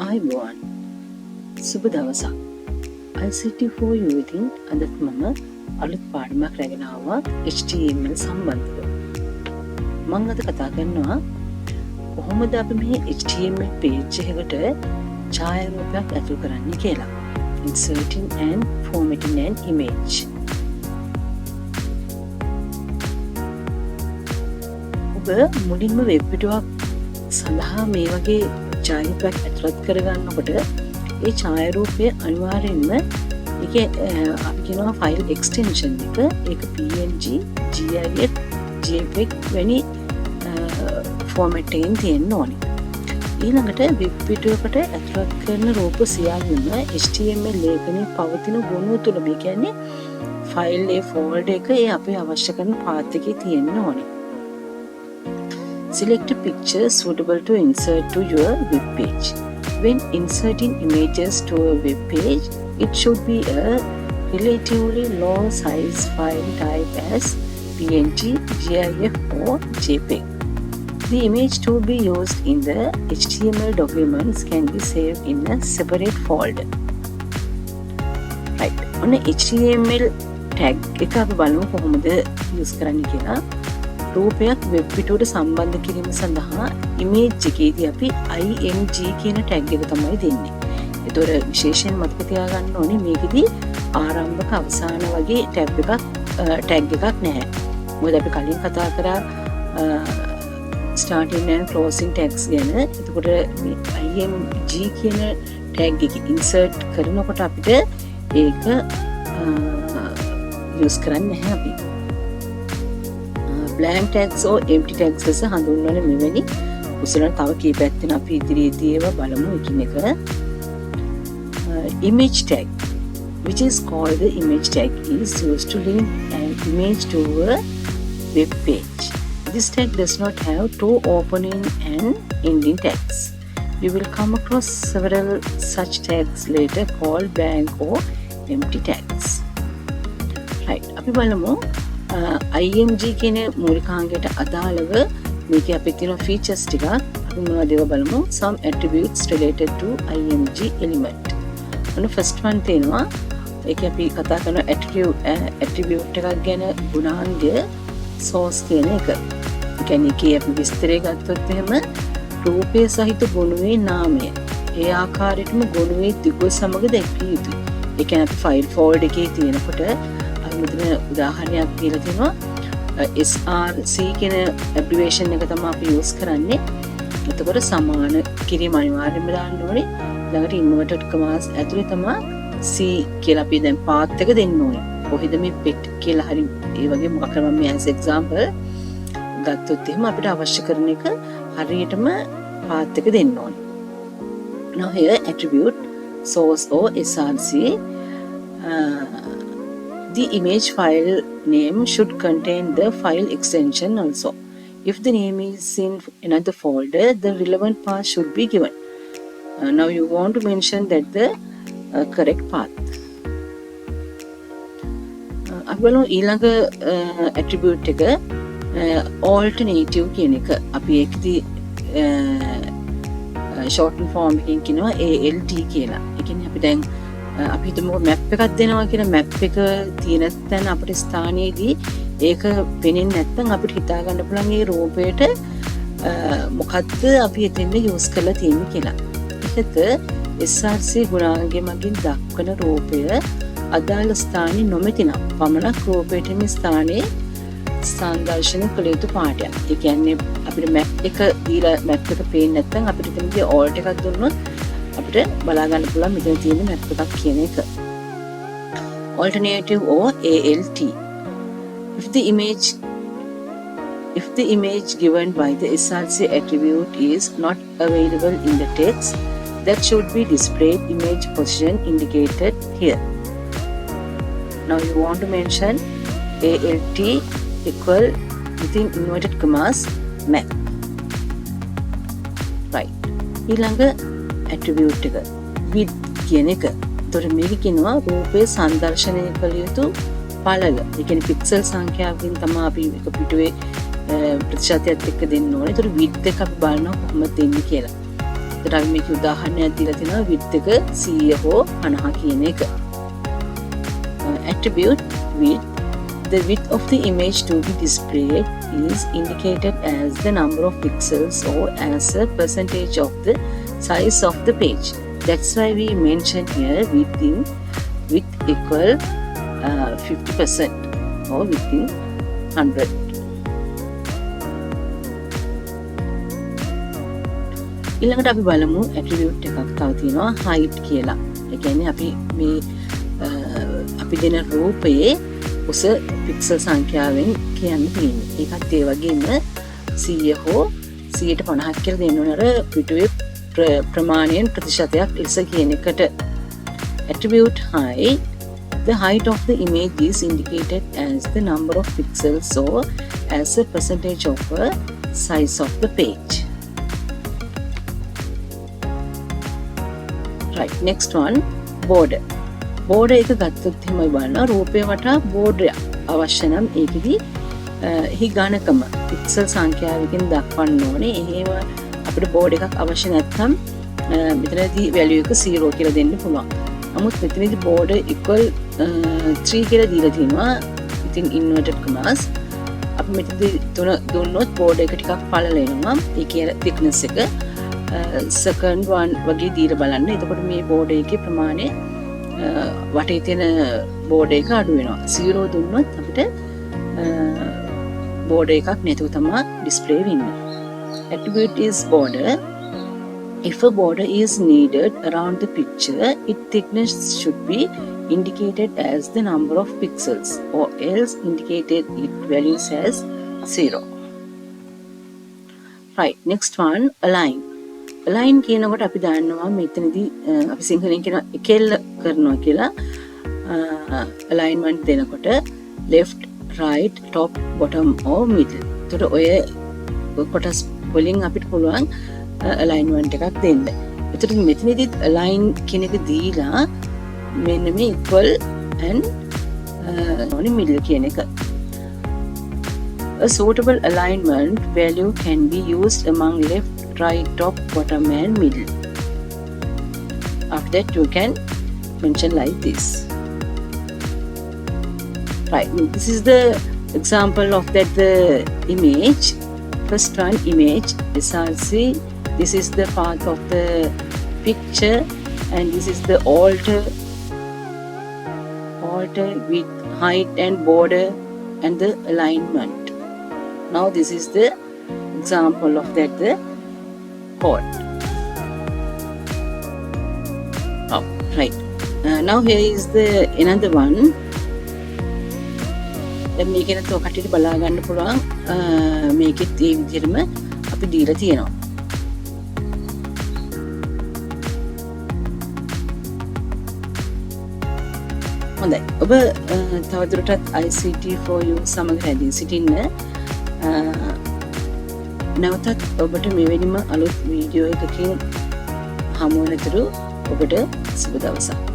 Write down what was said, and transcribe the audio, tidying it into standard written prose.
ආයුබෝවන් සුබ දවසක්. ICT for you ඉතින් අදත් මම අලුත් පාඩමක් රැගෙන ආවා HTML සම්බන්ධව. මම අද කතා කරනවා කොහොමද අපි මේ HTML page එකකට ඡායාරූපයක් ඇතුල් කරන්නේ කියලා. Inserting and formatting an image. ඔබ මුලින්ම වෙබ් පිටුවක් සඳහා මේ වගේ ඡායාරූපයක් ඇතුළත් කරගන්නකොට ඒ ඡායාරූපය අනිවාර්යෙන්ම ඒකේ අපි කියනවා ෆයිල් එක්ස්ටෙන්ෂන් එක ඒක PNG, GIF, JPEG වැනි ෆෝමැට් එකකින් තියෙන්න ඕනේ. ඊළඟට වෙබ් පිටුවකට ඇතුළත් කරන රූප සියල්ලම HTML ලේඛනයේ පවතින ගුණ තුල මේ කියන්නේ ෆයිල් ඒ ෆෝල්ඩර් එක ඒ අපේ අවශ්‍ය කරන පාත් එකේ තියෙන්න ඕනේ. Select a picture suitable to insert to your web page. When inserting images to a web page, it should be a relatively low size file type as PNG, GIF or JPEG. The image to be used in the HTML documents can be saved in a separate folder. Right. On HTML tag එක අපි බලමු කොහොමද use කරන්නේ කියලා. රූපයක් web පිටුවට සම්බන්ධ කිරීම සඳහා ඉමේජ් එකේදී අපි img කියන ටැග් එක තමයි දෙන්නේ. ඒතොර විශේෂයෙන් මතක තියාගන්න ඕනේ මේකෙදී ආරම්භක අවසාන වගේ ටැග් එකක් නැහැ. මොකද අපි කලින් කතා කරා starting and closing tags ගැන. එතකොට මේ img කියන ටැග් එක insert කරනකොට අපිට ඒක use කරන්න නැහැ අපි. blank tags or empty tags ලෙස හඳුන්වන මෙවැනි උසලන තව කීපයක් තියෙනවා අපි ඉදිරියේදී ඒවා බලමු එකින් එක. Image tag, which is called the image tag, is used to link an image to a web page. This tag does not have two opening and ending tags. You will come across several such tags later called blank or empty tags. Right, අපි බලමු IMG කියන මූලිකාංගයට අදාළව මේකේ අපේ තියෙන features ටික අපි මොනවද ඒවා බලමු. Some attributes related to IMG element. ඔන්න first one තියෙනවා ඒකේ අපි කතා කරන attribute එකක් ගැන ගුණාංගය source කියන එක. ඒ කියන්නේ ඒකේ අපි විස්තරය ගත්තොත් එහෙම රූපයේ සහිත ගුණයේ නාමය ඒ ආකාරයටම ගුණයේ දිගුව සමග දැක්විය යුතුයි. ඒ කියන්නේ අපි ෆයිල් ෆෝල්ඩර් එකේ තියෙනකොට මෙතන උදාහරණයක් කියලා තියෙනවා SRC කියන ඇබ්‍රිවේෂන් එක තමයි අපි යූස් කරන්නේ. එතකොට සමාන කිරීම අනිවාර්යයෙන්ම දාන්න ඕනේ. ළඟට ඉන්වර්ටඩ් කමාස් ඇතුලේ තමයි C කියලා අපි දැන් පාත් එක දෙන්න ඕනේ. කොහෙද මේ pet කියලා හරි ඒ වගේ මොකක් කරමු මේ as example ගත්තොත් එහෙම අපිට අවශ්‍ය කරන එක හරියටම පාත් එක දෙන්න ඕනේ. Now here attribute source or SRC the image file name should contain the file extension also. If the name is in another folder, the relevant path should be given. Now you want to mention that the correct path. අපලු ඊළඟ attribute එක alternative කියන එක. අපි ඒකදී shorten form එකකින් කියනවා ALT කියලා. ඒ කියන්නේ අපි දැන් අපි හිතමු මැප් එකක් දෙනවා කියලා මැප් එක තියෙන තැන අපේ ස්ථානයේදී ඒක පේන්නේ නැත්නම් අපිට හිතා ගන්න පුළුවන් ඒ රූපයට මොකද්ද අපි එතෙන්ද යූස් කරලා තියෙන්නේ කියලා. ඒකත් SRC ගුණාංගය මගින් දක්වන රූපය අදාළ ස්ථානයේ නොමැතිනම් පමණක් රූපයට මේ ස්ථානයේ සංදර්ශන කළ යුතු පාඩයක්. ඒ කියන්නේ අපිට මැප් එක දීලා මැප් එක පේන්නේ නැත්නම් අපිට එතනදී alt එකක් දුන්නොත් අපිට බලා ගන්න පුළුවන් මෙතන තියෙන මැප් එකක් කියන එක. Alternative or ALT. If the image given by the SRC attribute is not available in the text, that should be displayed image position indicated here. Now you want to mention ALT equal within inverted commas map. Right. ඊළඟ attribute එක width කියන එක. ඒතර මේක කියනවා රූපයේ සංදර්ශනය කළ යුතු පළල. ඒ කියන්නේ පික්සල් සංඛ්‍යාවකින් තමයි අපි එක පිටුවේ ප්‍රතිශතයත් එක්ක දෙන්න ඕනේ. ඒතර width එක අපි බලනවා කොහොමද දෙන්නේ කියලා. ඒකට අපි මේක උදාහරණයක් දීලා තිනවා width එක 100 හෝ 50 කියන එක. Attribute width. The width of the image to be displayed is indicated as the number of pixels or as a percentage of the size of the page. That's why we mention here width equal 50% or within 100. ඊළඟට අපි බලමු attribute එකක් තව තියෙනවා height කියලා. ඒ කියන්නේ අපි දෙන රූපයේ උස පික්සල් සංඛ්‍යාවෙන් කියන්න තියෙන්නේ. ඒකත් ඒ වගේම 100 හෝ 150ක් කියලා දෙන්න ඕන අර පිටුවේ ප්‍රමාණයෙන් ප්‍රතිශතයක් ලෙස කියන එකට. Attribute height. The height of the image is indicated as the number of pixels or as a percentage of the size of the page. Right, next one, border. Border එක ගත්තොත් එහෙමයි බලනවා රූපේ වටා border අවශ්‍ය නම් ඒකෙදි එහි ඝනකම පික්සල් සංඛ්‍යාවකින් දක්වන්න ඕනේ. එහෙම අපිට border එකක් අවශ්‍ය නැත්නම් මෙතනදී value එක 0 කියලා දෙන්න පුළුවන්. නමුත් මෙතනදී border equal 3 කියලා දීලා තිනවා within inverted commas. අපි මෙතනදී දුන්නොත් border එක ටිකක් පළල එනවා. ඒ කියන thickness එක second one වගේ දීලා බලන්න. එතකොට මේ border එකේ ප්‍රමාණය වටේ තියෙන border එක අඩු වෙනවා. 0 දුන්නොත් අපිට border එකක් නැතුව තමයි display වෙන්නේ. Attribute is border. If a border is needed around the picture, its thickness should be indicated as the number of pixels or else indicated its values as 0. Right, next one, align. Align කියනකොට අපි දන්නවා මෙතනදී අපි සිංහලෙන් කියන එකෙල්ල කරනවා කියලා. alignment දෙනකොට left, right, top, bottom or middle. එතකොට ඔය කොටස් වලින් අපිට පුළුවන් alignment එකක් දෙන්න. එතකොට මෙතනදී align කියන එක දීලා මෙන්න මේ equal and middle කියන එක. A suitable alignment value can be used among left, right, top, bottom and middle. After that you can mention like this. Right, this is the example of that the image. First one, image SRC. This is the path of the picture and this is the alter with height and border and the alignment. Now this is the example of that the code. Oh, right. Now here is the another one. දැන් මේකෙන් තෝ කටියට බලා ගන්න පුළුවන් මේකෙත් ඒ විදිහටම අපි දීලා තියෙනවා. හොඳයි. ඔබ තවදුරටත් ICT for you සමග රැඳී සිටින්න. නැවතත් ඔබට මෙවැනිම අලුත් වීඩියෝ එකකින් හමු වෙනතුරු ඔබට සුබ දවසක්.